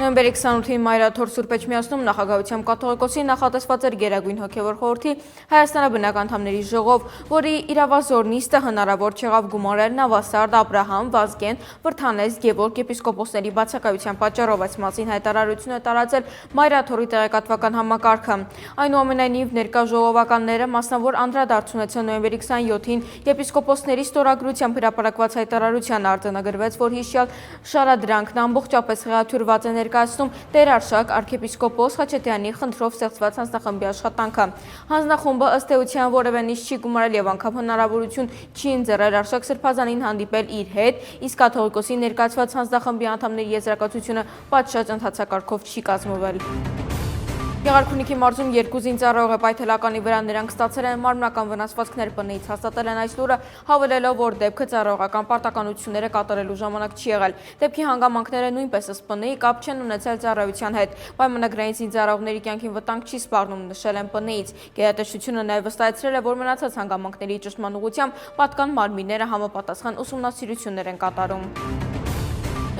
Նոյեմբերի 28-ին Մայրաթոր Սուրբ Էջմիածնում նախագահությամբ կաթողիկոսի նախատեսված էր Գերագույն հոգևոր խորհրդի հայաստանաբնակ անդամների ժողով, որի իրավազոր նիստը հնարավոր չեղավ գումարել Նավասարդ, Աբրահամ, Վազգեն, Վրթանես, Գևորգ եպիսկոպոսների բացակայության պատճառով այս մասին հայտարարություն է տարածել Մայրաթորի տեղեկատվական համակարգը։ Այնուամենայնիվ ներկա ժողովականները մասնավոր անդրադարձ ունեցան նոյեմբերի 27-ին եպիսկոպոսների ստորագրությամբ հրապարակված հայտարարության արձանագրվեց, որ հիշյալ շարադրանքն ամբողջապես խեղաթյուրված է ներկայացնում տերարշակ arczepiskopos Խաչատյանի խնդրով ստեղծված հանձնախմբի աշխատանքը։ Հանձնախումբը ըստ էության որևէ նիստ չի գումարել եւ անգամ հնարավորություն չի ընձեռել Արշակ Սրբազանին հանդիպել իր հետ, իսկ կաթողիկոսի ներկայացված հանձնախմբի անդամների եզրակացությունը պատշաճ ընթացակարգով չի կազմվել։ Գեղարքունիքի մարզում 2 զինծառայող է պայթելականի վրա, նրանք ստացել են մարմնական վնասվածքներ, ՊՆ-ից հաստատել են այս լուրը, հավելելով, որ դեպքը ծառայողական պարտականությունները կատարելու ժամանակ չի եղել։ Դեպքի հանգամանքները նույնպես ըստ ՊՆ-ի կապ չեն ունեցել ծառայության հետ։ Պայմանագրային զինծառայողների կյանքին վտանգ չի սպառնում, նշել են ՊՆ-ից։ Գերատեսչությունը նաև վստահեցրել է, որ մնացած հանգամանքների ճշտման ուղղությամբ պատկան մարմինները համապատասխան ուսումնասիրություններ են կատարում։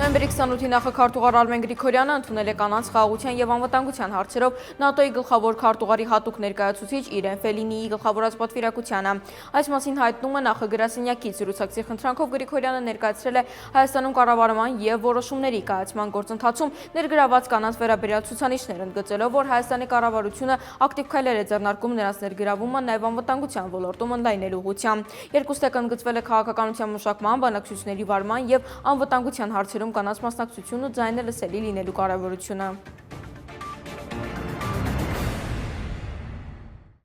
Նոյեմբերի 28-ի նախաքարտուղար Արմեն Գրիգորյանը ընդունել է կանանց խաղաղության եւ անվտանգության հարցերով ՆԱՏՕ-ի գլխավոր քարտուղարի հատուկ ներկայացուցիչ Իրեն Ֆելինիի գլխավորած պատվիրակությանը։ Այս մասին հայտնումը նախագահասենյակից զրուցակցի խնդրանքով Գրիգորյանը ներկայացրել է Հայաստանում կառավարման եւ որոշումների կայացման գործընթացում ներգրաված կանանց վերաբերյալ ցուցանիշներ, ընդգծելով, որ Հայաստանի կառավարությունը ակտիվ քայլեր է ձեռնարկում նրանց ներգրավումը նաեւ անվտանգության ոլորտում ընդլայնելու ուղղությամբ։ Երկուստեք ընդգծվել է քաղաքականության մշակման, բանակցությունների վարման եւ անվտանգության հարցերում կանանց մասնակցությունն ու ձայնը լսելի լինելու կարևորությունը։